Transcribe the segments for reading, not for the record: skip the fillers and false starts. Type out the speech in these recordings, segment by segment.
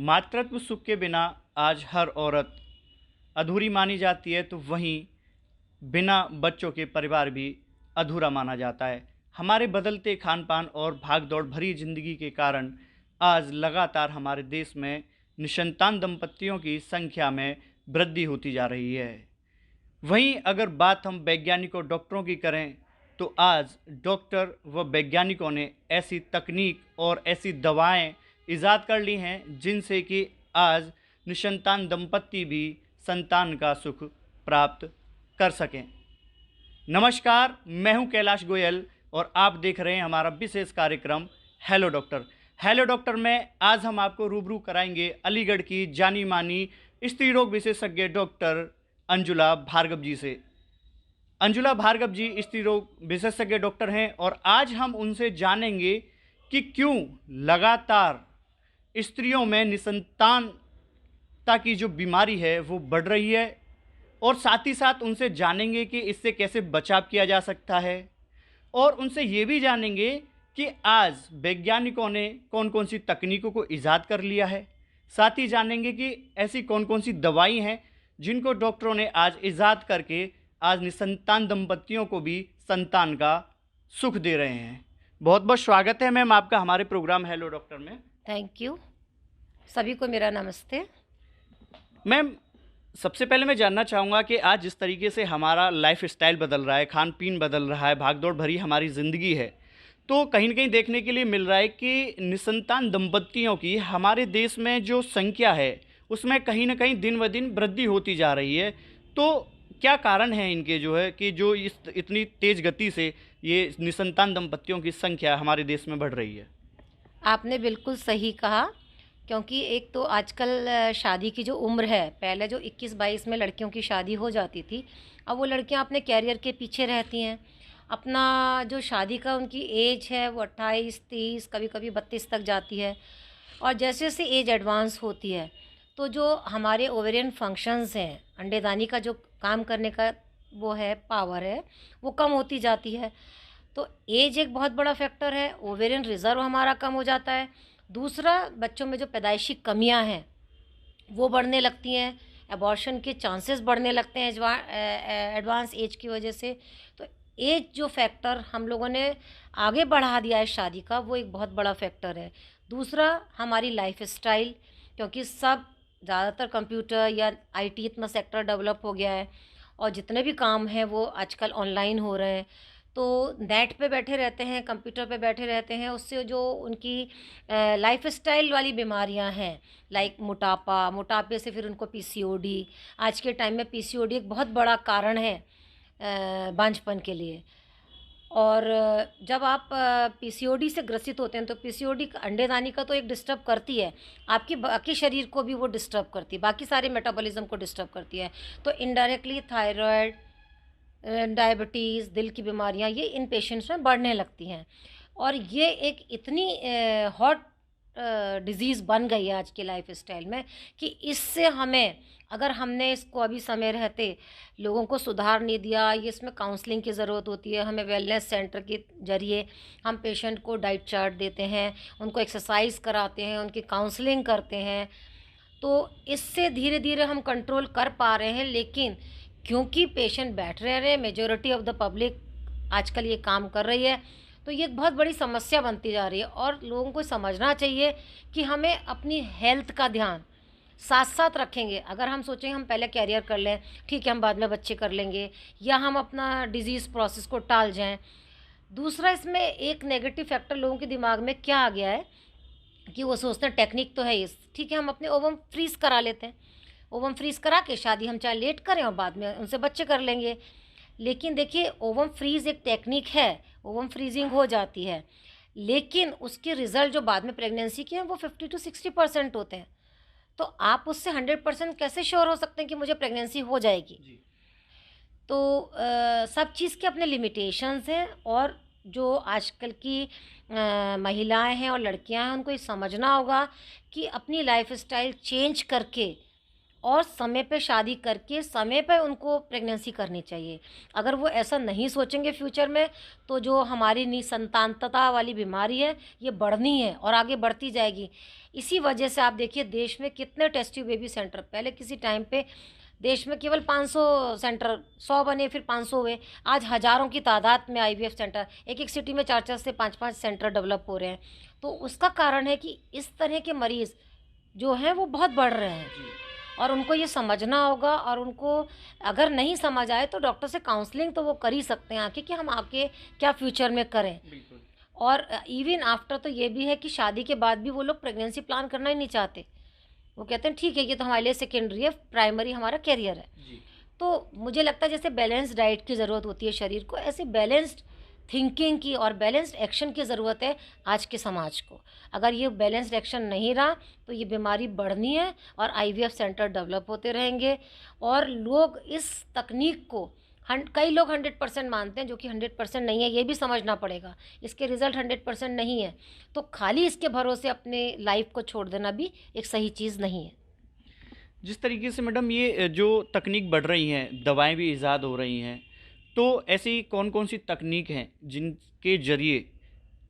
मातृत्व सुख के बिना आज हर औरत अधूरी मानी जाती है, तो वहीं बिना बच्चों के परिवार भी अधूरा माना जाता है। हमारे बदलते खान पान और भाग दौड़ भरी जिंदगी के कारण आज लगातार हमारे देश में निसंतान दंपतियों की संख्या में वृद्धि होती जा रही है। वहीं अगर बात हम वैज्ञानिकों डॉक्टरों की करें, तो आज डॉक्टर व वैज्ञानिकों ने ऐसी तकनीक और ऐसी दवाएं इजाद कर ली हैं जिनसे कि आज निसंतान दंपति भी संतान का सुख प्राप्त कर सकें। नमस्कार, मैं हूं कैलाश गोयल और आप देख रहे हैं हमारा विशेष कार्यक्रम हेलो डॉक्टर। हेलो डॉक्टर में आज हम आपको रूबरू कराएंगे अलीगढ़ की जानी मानी स्त्री रोग विशेषज्ञ डॉक्टर अंजुला भार्गव जी से। अंजुला भार्गव जी स्त्री रोग विशेषज्ञ डॉक्टर हैं और आज हम उनसे जानेंगे कि क्यों लगातार स्त्रियों में निसंतानता की जो बीमारी है वो बढ़ रही है, और साथ ही साथ उनसे जानेंगे कि इससे कैसे बचाव किया जा सकता है, और उनसे ये भी जानेंगे कि आज वैज्ञानिकों ने कौन कौन सी तकनीकों को ईजाद कर लिया है। साथ ही जानेंगे कि ऐसी कौन कौन सी दवाई हैं जिनको डॉक्टरों ने आज ईजाद करके आज निसंतान दंपतियों को भी संतान का सुख दे रहे हैं। बहुत बहुत स्वागत है मैम आपका हमारे प्रोग्राम हेलो डॉक्टर में। Thank you. सभी को मेरा नमस्ते। मैम, सबसे पहले मैं जानना चाहूँगा कि आज जिस तरीके से हमारा लाइफ स्टाइल बदल रहा है, खान पीन बदल रहा है, भागदौड़ भरी हमारी ज़िंदगी है, तो कहीं न कहीं देखने के लिए मिल रहा है कि निसंतान दंपतियों की हमारे देश में जो संख्या है उसमें कहीं न कहीं दिन ब दिन वृद्धि होती जा रही है। तो क्या कारण है इनके जो है कि जो इस इतनी तेज़ गति से ये निसंतान दंपतियों की संख्या हमारे देश में बढ़ रही है? आपने बिल्कुल सही कहा, क्योंकि एक तो आजकल शादी की जो उम्र है, पहले जो 21-22 में लड़कियों की शादी हो जाती थी, अब वो लड़कियां अपने कैरियर के पीछे रहती हैं। अपना जो शादी का उनकी एज है वो 28-30 कभी कभी 32 तक जाती है। और जैसे जैसे एज एडवांस होती है तो जो हमारे ओवेरियन फंक्शंस हैं, अंडेदानी का जो काम करने का वो है पावर है, वो कम होती जाती है। तो एज एक बहुत बड़ा फैक्टर है। ओवेरियन रिज़र्व हमारा कम हो जाता है। दूसरा, बच्चों में जो पैदाइशी कमियां हैं वो बढ़ने लगती हैं। एबॉर्शन के चांसेस बढ़ने लगते हैं एडवांस एज की वजह से। तो एज जो फैक्टर हम लोगों ने आगे बढ़ा दिया है शादी का, वो एक बहुत बड़ा फैक्टर है। दूसरा, हमारी लाइफ स्टाइल, क्योंकि सब ज़्यादातर कंप्यूटर या आईटी इतना सेक्टर डेवलप हो गया है और जितने भी काम हैं वो आजकल ऑनलाइन हो रहे हैं। तो नेट पे बैठे रहते हैं, कंप्यूटर पे बैठे रहते हैं, उससे जो उनकी लाइफ स्टाइल वाली बीमारियां हैं, लाइक मोटापे से फिर उनको पीसीओडी। आज के टाइम में पीसीओडी एक बहुत बड़ा कारण है बांझपन के लिए। और जब आप पीसीओडी से ग्रसित होते हैं तो पीसीओडी अंडेदानी का तो एक डिस्टर्ब करती है, आपकी बाकी शरीर को भी वो डिस्टर्ब करती है, बाकी सारे मेटाबॉलिज्म को डिस्टर्ब करती है। तो इनडायरेक्टली थायराइड, डायबिटीज़, दिल की बीमारियां, ये इन पेशेंट्स में बढ़ने लगती हैं। और ये एक इतनी हॉट डिज़ीज़ बन गई है आज के लाइफ स्टाइल में कि इससे हमें, अगर हमने इसको अभी समय रहते लोगों को सुधार नहीं दिया, ये इसमें काउंसलिंग की ज़रूरत होती है। हमें वेलनेस सेंटर के ज़रिए हम पेशेंट को डाइट चार्ट देते हैं, उनको एक्सरसाइज कराते हैं, उनकी काउंसलिंग करते हैं, तो इससे धीरे धीरे हम कंट्रोल कर पा रहे हैं। लेकिन क्योंकि पेशेंट बैठ रहे हैं, मेजॉरिटी ऑफ द पब्लिक आजकल ये काम कर रही है, तो ये एक बहुत बड़ी समस्या बनती जा रही है। और लोगों को समझना चाहिए कि हमें अपनी हेल्थ का ध्यान साथ साथ रखेंगे। अगर हम सोचें हम पहले कैरियर कर लें, ठीक है, हम बाद में बच्चे कर लेंगे, या हम अपना डिजीज़ प्रोसेस को टाल जाएं। दूसरा, इसमें एक नेगेटिव फैक्टर लोगों के दिमाग में क्या आ गया है कि वो सोचते हैं टेक्निक तो है इस, ठीक है, हम अपने ओवम फ्रीज़ करा लेते हैं, ओवम फ्रीज़ करा के शादी हम चाहे लेट करें और बाद में उनसे बच्चे कर लेंगे। लेकिन देखिए, ओवम फ्रीज़ एक टेक्निक है, ओवम फ्रीजिंग हो जाती है, लेकिन उसके रिज़ल्ट जो बाद में प्रेगनेंसी के हैं वो 50 to 60% होते हैं। तो आप उससे 100% कैसे श्योर हो सकते हैं कि मुझे प्रेगनेंसी हो जाएगी? तो सब चीज़ के अपने लिमिटेशंस हैं। और जो आजकल की महिलाएं हैं और लड़कियां हैं, उनको ये समझना होगा कि अपनी लाइफ स्टाइल चेंज करके और समय पे शादी करके समय पे उनको प्रेगनेंसी करनी चाहिए। अगर वो ऐसा नहीं सोचेंगे फ्यूचर में, तो जो हमारी निसंतानता वाली बीमारी है ये बढ़नी है और आगे बढ़ती जाएगी। इसी वजह से आप देखिए देश में कितने टेस्ट ट्यूब बेबी सेंटर, पहले किसी टाइम पे देश में केवल 500 सेंटर, 100 बने फिर 500 हुए, आज हज़ारों की तादाद में आईवीएफ सेंटर, एक एक सिटी में 4-4 से 5-5 सेंटर डेवलप हो रहे हैं। तो उसका कारण है कि इस तरह के मरीज़ जो हैं वो बहुत बढ़ रहे हैं जी। और उनको ये समझना होगा। और उनको अगर नहीं समझ आए तो डॉक्टर से काउंसलिंग तो वो कर ही सकते हैं आके कि हम आगे क्या फ्यूचर में करें। बिल्कुल। और इवन आफ्टर तो ये भी है कि शादी के बाद भी वो लोग प्रेगनेंसी प्लान करना ही नहीं चाहते। वो कहते हैं ठीक है ये तो हमारे लिए सेकेंडरी है, प्राइमरी हमारा कैरियर है। जी। तो मुझे लगता है जैसे बैलेंस्ड डाइट की ज़रूरत होती है शरीर को, ऐसे बैलेंस्ड थिंकिंग की और बैलेंस्ड एक्शन की ज़रूरत है आज के समाज को। अगर ये बैलेंस्ड एक्शन नहीं रहा तो ये बीमारी बढ़नी है और आईवीएफ सेंटर डेवलप होते रहेंगे। और लोग इस तकनीक को कई लोग 100% मानते हैं, जो कि 100% नहीं है, ये भी समझना पड़ेगा। इसके रिज़ल्ट 100% नहीं है, तो खाली इसके भरोसे अपने लाइफ को छोड़ देना भी एक सही चीज़ नहीं है। जिस तरीके से मैडम ये जो तकनीक बढ़ रही हैं, दवाएं भी ईजाद हो रही हैं, तो ऐसी कौन कौन सी तकनीक हैं जिनके ज़रिए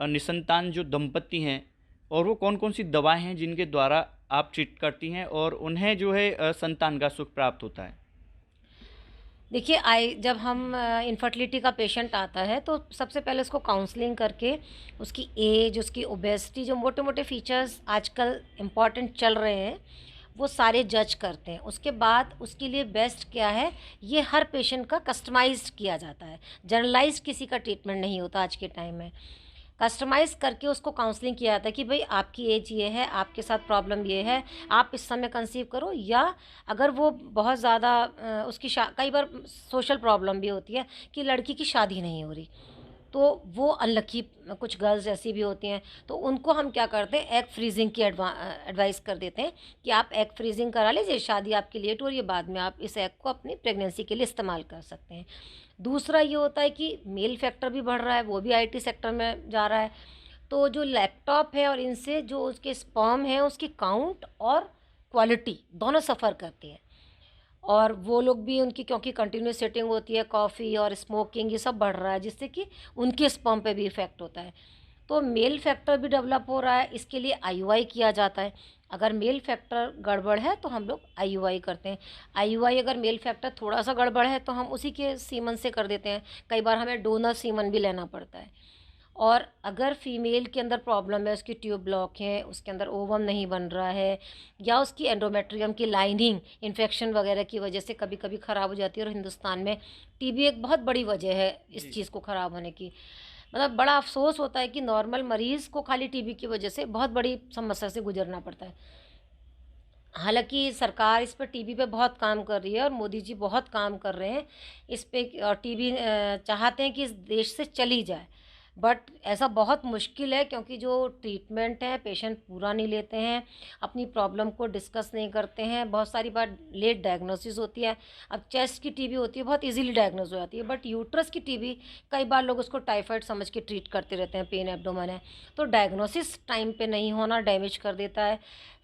निसंतान जो दंपति हैं, और वो कौन कौन सी दवाएं हैं जिनके द्वारा आप ट्रीट करती हैं और उन्हें जो है संतान का सुख प्राप्त होता है? देखिए जब हम इनफर्टिलिटी का पेशेंट आता है तो सबसे पहले उसको काउंसलिंग करके उसकी एज, उसकी ओबेसिटी, जो मोटे मोटे फीचर्स आजकल इम्पॉर्टेंट चल रहे हैं वो सारे जज करते हैं। उसके बाद उसके लिए बेस्ट क्या है ये हर पेशेंट का कस्टमाइज्ड किया जाता है। जनरलाइज्ड किसी का ट्रीटमेंट नहीं होता आज के टाइम में, कस्टमाइज़ करके उसको काउंसलिंग किया जाता है कि भाई आपकी एज ये है, आपके साथ प्रॉब्लम ये है, आप इस समय कंसीव करो। या अगर वो बहुत ज़्यादा उसकी कई बार सोशल प्रॉब्लम भी होती है कि लड़की की शादी नहीं हो रही, तो वो अनलकी कुछ गर्ल्स ऐसी भी होती हैं, तो उनको हम क्या करते हैं एग फ्रीजिंग की एडवाइस कर देते हैं कि आप एग फ्रीजिंग करा लीजिए, शादी आपकी लेट हो रही है, बाद में आप इस एग को अपनी प्रेगनेंसी के लिए इस्तेमाल कर सकते हैं। दूसरा ये होता है कि मेल फैक्टर भी बढ़ रहा है, वो भी आईटी सेक्टर में जा रहा है। तो जो लैपटॉप है और इनसे जो उसके स्पर्म है उसकी काउंट और क्वालिटी दोनों सफ़र करती है। और वो लोग भी उनकी क्योंकि कंटिन्यूस सेटिंग होती है, कॉफ़ी और स्मोकिंग ये सब बढ़ रहा है, जिससे कि उनके स्पर्म पे भी इफ़ेक्ट होता है। तो मेल फैक्टर भी डेवलप हो रहा है, इसके लिए आईयूआई किया जाता है। अगर मेल फैक्टर गड़बड़ है तो हम लोग आईयूआई करते हैं। आईयूआई अगर मेल फैक्टर थोड़ा सा गड़बड़ है तो हम उसी के सीमन से कर देते हैं। कई बार हमें डोनर सीमन भी लेना पड़ता है। और अगर फीमेल के अंदर प्रॉब्लम है, उसकी ट्यूब ब्लॉक है, उसके अंदर ओवम नहीं बन रहा है, या उसकी एंडोमेट्रियम की लाइनिंग इन्फेक्शन वगैरह की वजह से कभी कभी ख़राब हो जाती है। और हिंदुस्तान में टीबी एक बहुत बड़ी वजह है इस चीज़ को ख़राब होने की। मतलब बड़ा अफसोस होता है कि नॉर्मल मरीज़ को खाली टीबी की वजह से बहुत बड़ी समस्या से गुजरना पड़ता है। हालांकि सरकार इस पर टीबी पे बहुत काम कर रही है और मोदी जी बहुत काम कर रहे हैं इस पे, और टीबी चाहते हैं कि इस देश से चली जाए, बट ऐसा बहुत मुश्किल है क्योंकि जो ट्रीटमेंट है पेशेंट पूरा नहीं लेते हैं, अपनी प्रॉब्लम को डिस्कस नहीं करते हैं, बहुत सारी बार लेट डायग्नोसिस होती है। अब चेस्ट की टीबी होती है बहुत इजीली डायग्नोज हो जाती है, बट यूट्रस की टीबी कई बार लोग उसको टाइफाइड समझ के ट्रीट करते रहते हैं, पेन एब्डोमेन है, तो डायग्नोसिस टाइम पे नहीं होना डैमेज कर देता है।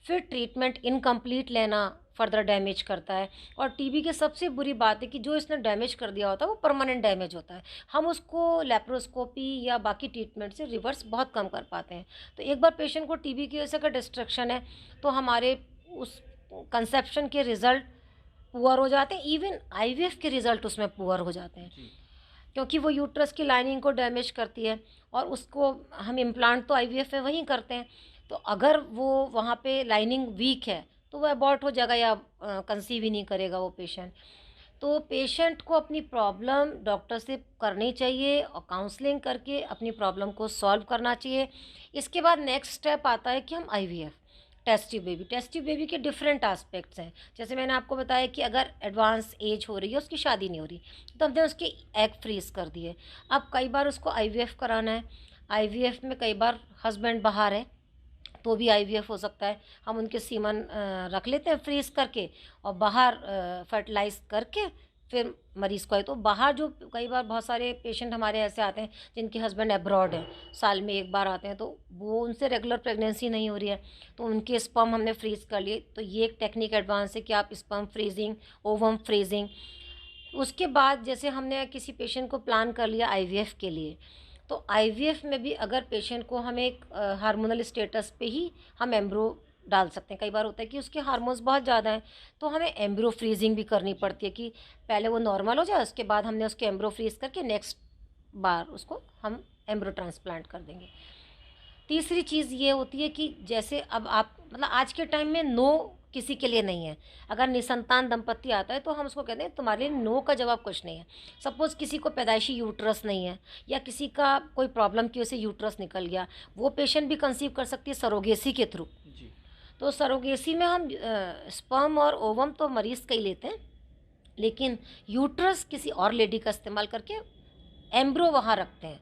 फिर ट्रीटमेंट इनकम्प्लीट लेना फर्दर डैमेज करता है। और टीबी की सबसे बुरी बात है कि जो इसने डैमेज कर दिया होता है वो परमानेंट डैमेज होता है, हम उसको लेप्रोस्कोपी या बाकी ट्रीटमेंट से रिवर्स बहुत कम कर पाते हैं। तो एक बार पेशेंट को टीबी की वजह से अगर डिस्ट्रक्शन है तो हमारे उस कंसेप्शन के रिज़ल्ट पुअर हो जाते हैं, इवन आईवीएफ के रिज़ल्ट उसमें पुअर हो जाते हैं, क्योंकि वो यूट्रस की लाइनिंग को डैमेज करती है। और उसको हम इम्प्लांट तो आईवीएफ में वहीं करते हैं, तो अगर वो वहाँ पे लाइनिंग वीक है तो वो अबॉर्ट हो जाएगा या कंसीव ही नहीं करेगा वो पेशेंट। तो पेशेंट को अपनी प्रॉब्लम डॉक्टर से करनी चाहिए और काउंसलिंग करके अपनी प्रॉब्लम को सॉल्व करना चाहिए। इसके बाद नेक्स्ट स्टेप आता है कि हम आईवीएफ, टेस्ट ट्यूब बेबी के डिफरेंट एस्पेक्ट्स हैं। जैसे मैंने आपको बताया कि अगर एडवांस एज हो रही है, उसकी शादी नहीं हो रही, तो हमने उसके एग फ्रीज कर दिए। अब कई बार उसको आईवीएफ कराना है, आईवीएफ में कई बार हस्बैंड बाहर है तो भी आईवीएफ हो सकता है। हम उनके सीमन रख लेते हैं फ्रीज करके और बाहर फर्टिलाइज करके फिर मरीज़ को आए। तो बाहर जो कई बार बहुत सारे पेशेंट हमारे ऐसे आते हैं जिनके हस्बैंड अब्रॉड हैं, साल में एक बार आते हैं, तो वो उनसे रेगुलर प्रेगनेंसी नहीं हो रही है, तो उनके स्पर्म हमने फ्रीज़ कर लिए। तो ये एक टेक्निक एडवांस है कि आप स्पर्म फ्रीजिंग, ओवम फ्रीजिंग। उसके बाद जैसे हमने किसी पेशेंट को प्लान कर लिया आईवीएफ के लिए, तो आईवीएफ में भी अगर पेशेंट को हम एक हार्मोनल स्टेटस पे ही हम एम्ब्रो डाल सकते हैं। कई बार होता है कि उसके हार्मोन्स बहुत ज़्यादा हैं, तो हमें एम्ब्रो फ्रीजिंग भी करनी पड़ती है कि पहले वो नॉर्मल हो जाए, उसके बाद हमने उसके एम्ब्रो फ्रीज करके नेक्स्ट बार उसको हम एम्ब्रो ट्रांसप्लांट कर देंगे। तीसरी चीज़ ये होती है कि जैसे अब आप मतलब आज के टाइम में नो किसी के लिए नहीं है। अगर निसंतान दंपत्ति आता है तो हम उसको कहते हैं तुम्हारे लिए नो का जवाब कुछ नहीं है। सपोज़ किसी को पैदाइशी यूट्रस नहीं है या किसी का कोई प्रॉब्लम की वजह से यूट्रस निकल गया, वो पेशेंट भी कंसीव कर सकती है सरोगेसी के थ्रू। जी। तो सरोगेसी में हम स्पर्म और ओवम तो मरीज़ का ही लेते हैं, लेकिन यूट्रस किसी और लेडी का इस्तेमाल करके एम्ब्रो वहाँ रखते हैं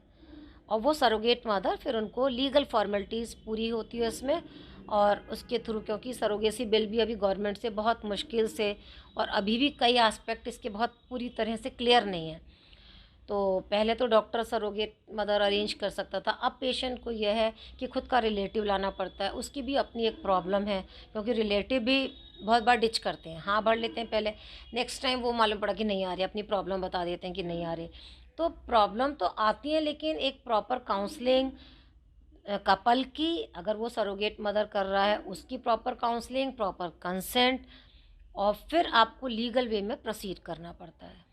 और वो सरोगेट मदर फिर उनको लीगल फॉर्मेलिटीज़ पूरी होती है उसमें, और उसके थ्रू, क्योंकि सरोगेसी बिल भी अभी गवर्नमेंट से बहुत मुश्किल से, और अभी भी कई एस्पेक्ट इसके बहुत पूरी तरह से क्लियर नहीं है। तो पहले तो डॉक्टर सरोगेट मदर अरेंज कर सकता था, अब पेशेंट को यह है कि खुद का रिलेटिव लाना पड़ता है। उसकी भी अपनी एक प्रॉब्लम है, क्योंकि रिलेटिव भी बहुत बार डिच करते हैं, हाँ भर लेते हैं पहले, नेक्स्ट टाइम वो मालूम पड़ा कि नहीं आ रही, अपनी प्रॉब्लम बता देते हैं कि नहीं आ रही। तो प्रॉब्लम तो आती है, लेकिन एक प्रॉपर काउंसलिंग कपल की, अगर वो सरोगेट मदर कर रहा है उसकी प्रॉपर काउंसलिंग, प्रॉपर कंसेंट, और फिर आपको लीगल वे में प्रोसीड करना पड़ता है।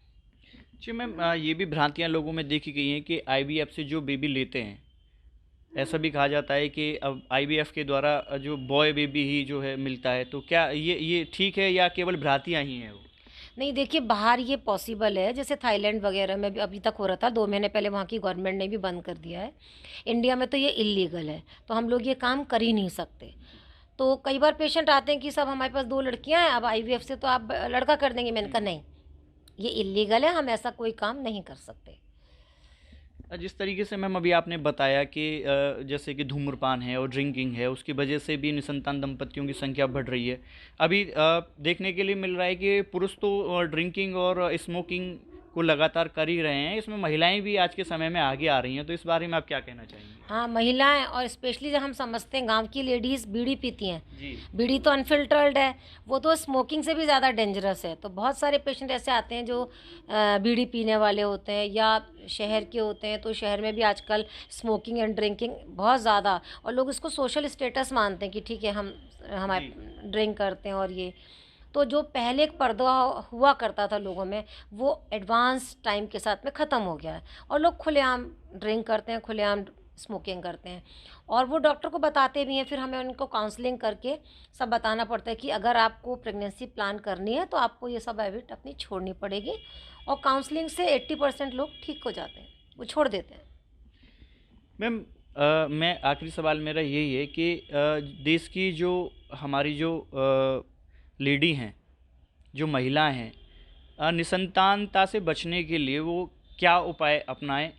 जी मैम, ये भी भ्रांतियाँ लोगों में देखी गई हैं कि आईवीएफ से जो बेबी लेते हैं, ऐसा भी कहा जाता है कि अब आईवीएफ के द्वारा जो बॉय बेबी ही जो है मिलता है, तो क्या ये ठीक है या केवल भ्रांतियाँ ही हैं वो? नहीं, देखिए बाहर ये पॉसिबल है, जैसे थाईलैंड वगैरह में भी अभी तक हो रहा था, 2 महीने पहले वहाँ की गवर्नमेंट ने भी बंद कर दिया है। इंडिया में तो ये इलीगल है, तो हम लोग ये काम कर ही नहीं सकते। तो कई बार पेशेंट आते हैं कि साहब हमारे पास 2 लड़कियां हैं, अब आईवीएफ से तो आप लड़का कर देंगे। मैंने कहा नहीं, ये इलीगल है, हम ऐसा कोई काम नहीं कर सकते। जिस तरीके से मैम अभी आपने बताया कि जैसे कि धूम्रपान है और ड्रिंकिंग है, उसकी वजह से भी निसंतान दंपतियों की संख्या बढ़ रही है। अभी देखने के लिए मिल रहा है कि पुरुष तो ड्रिंकिंग और स्मोकिंग को लगातार कर ही रहे हैं, इसमें महिलाएं भी आज के समय में आगे आ रही हैं, तो इस बारे में आप क्या कहना चाहेंगे? हाँ, महिलाएं, और स्पेशली जब हम समझते हैं गांव की लेडीज़ बीड़ी पीती हैं, जी। बीड़ी तो अनफिल्टर्ड है, वो तो स्मोकिंग से भी ज़्यादा डेंजरस है। तो बहुत सारे पेशेंट ऐसे आते हैं जो बीड़ी पीने वाले होते हैं या शहर के होते हैं, तो शहर में भी आजकल स्मोकिंग एंड ड्रिंकिंग बहुत ज़्यादा, और लोग इसको सोशल स्टेटस मानते हैं कि ठीक है हम हमारे ड्रिंक करते हैं। और ये तो जो पहले एक पर्दा हुआ करता था लोगों में, वो एडवांस टाइम के साथ में ख़त्म हो गया है, और लोग खुलेआम ड्रिंक करते हैं, खुलेआम स्मोकिंग करते हैं, और वो डॉक्टर को बताते भी हैं। फिर हमें उनको काउंसलिंग करके सब बताना पड़ता है कि अगर आपको प्रेगनेंसी प्लान करनी है तो आपको ये सब हैबिट अपनी छोड़नी पड़ेगी, और काउंसलिंग से 80% लोग ठीक हो जाते हैं, वो छोड़ देते हैं। मैम, मैं आखिरी सवाल मेरा यही है कि देश की जो हमारी जो लेडी हैं, जो महिलाएं हैं, निसंतानता से बचने के लिए वो क्या उपाय अपनाएं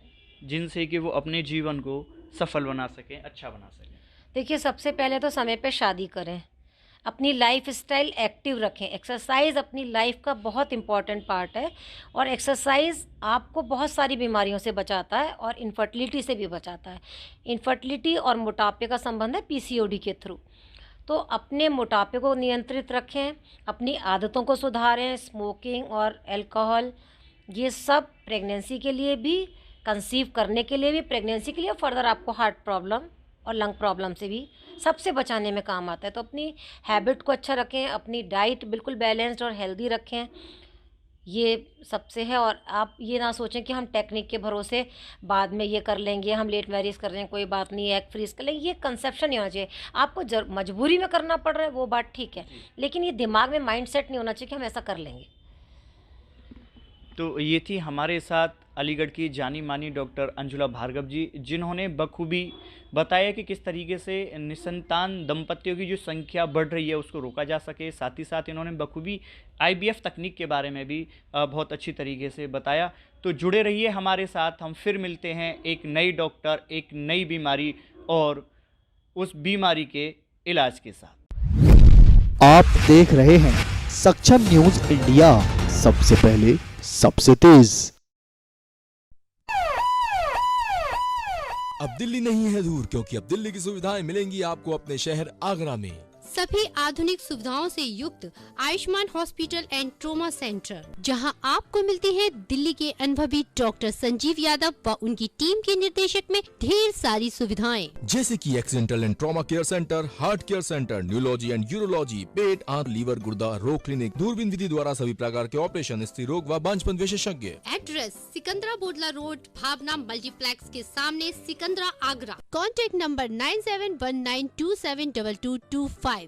जिनसे कि वो अपने जीवन को सफल बना सकें, अच्छा बना सकें? देखिए, सबसे पहले तो समय पे शादी करें, अपनी लाइफ स्टाइल एक्टिव रखें। एक्सरसाइज अपनी लाइफ का बहुत इम्पॉर्टेंट पार्ट है, और एक्सरसाइज आपको बहुत सारी बीमारियों से बचाता है और इनफर्टिलिटी से भी बचाता है। इनफर्टिलिटी और मोटापे का संबंध है पीसीओडी के थ्रू। तो अपने मोटापे को नियंत्रित रखें, अपनी आदतों को सुधारें, स्मोकिंग और अल्कोहल, ये सब प्रेगनेंसी के लिए भी, कंसीव करने के लिए भी, प्रेगनेंसी के लिए, फर्दर आपको हार्ट प्रॉब्लम और लंग प्रॉब्लम से भी सबसे बचाने में काम आता है। तो अपनी हैबिट को अच्छा रखें, अपनी डाइट बिल्कुल बैलेंस्ड और हेल्दी रखें, ये सबसे है। और आप ये ना सोचें कि हम टेक्निक के भरोसे बाद में ये कर लेंगे, हम लेट मैरिज कर रहे हैं कोई बात नहीं, एग फ्रीज कर लेंगे, ये कंसेप्शन नहीं होना चाहिए। आपको मजबूरी में करना पड़ रहा है वो बात ठीक है, लेकिन ये दिमाग में माइंड सेट नहीं होना चाहिए कि हम ऐसा कर लेंगे। तो ये थी हमारे साथ अलीगढ़ की जानी मानी डॉक्टर अंजुला भार्गव जी, जिन्होंने बखूबी बताया कि किस तरीके से निसंतान दंपतियों की जो संख्या बढ़ रही है उसको रोका जा सके। साथ ही साथ इन्होंने बखूबी आईवीएफ तकनीक के बारे में भी बहुत अच्छी तरीके से बताया। तो जुड़े रहिए हमारे साथ, हम फिर मिलते हैं एक नई डॉक्टर, एक नई बीमारी और उस बीमारी के इलाज के साथ। आप देख रहे हैं सक्षम न्यूज इंडिया, सबसे पहले सबसे तेज। अब दिल्ली नहीं है दूर, क्योंकि अब दिल्ली की सुविधाएं मिलेंगी आपको अपने शहर आगरा में। सभी आधुनिक सुविधाओं से युक्त Ayushman hospital and trauma centre, जहां आपको मिलती है दिल्ली के अनुभवी डॉक्टर संजीव यादव व उनकी टीम के निर्देशक में ढेर सारी सुविधाएं, जैसे कि accidental and trauma care centre, heart care centre, neurology and urology, पेट, आंत, लीवर, गुर्दा रोग क्लिनिक, दूरबीन विधि द्वारा सभी प्रकार के ऑपरेशन, स्त्री रोग व बांझपन विशेषज्ञ। एड्रेस सिकंदरा बोडला रोड, भावना मल्टीप्लेक्स के सामने, सिकंदरा, आगरा। Contact number 9719272225।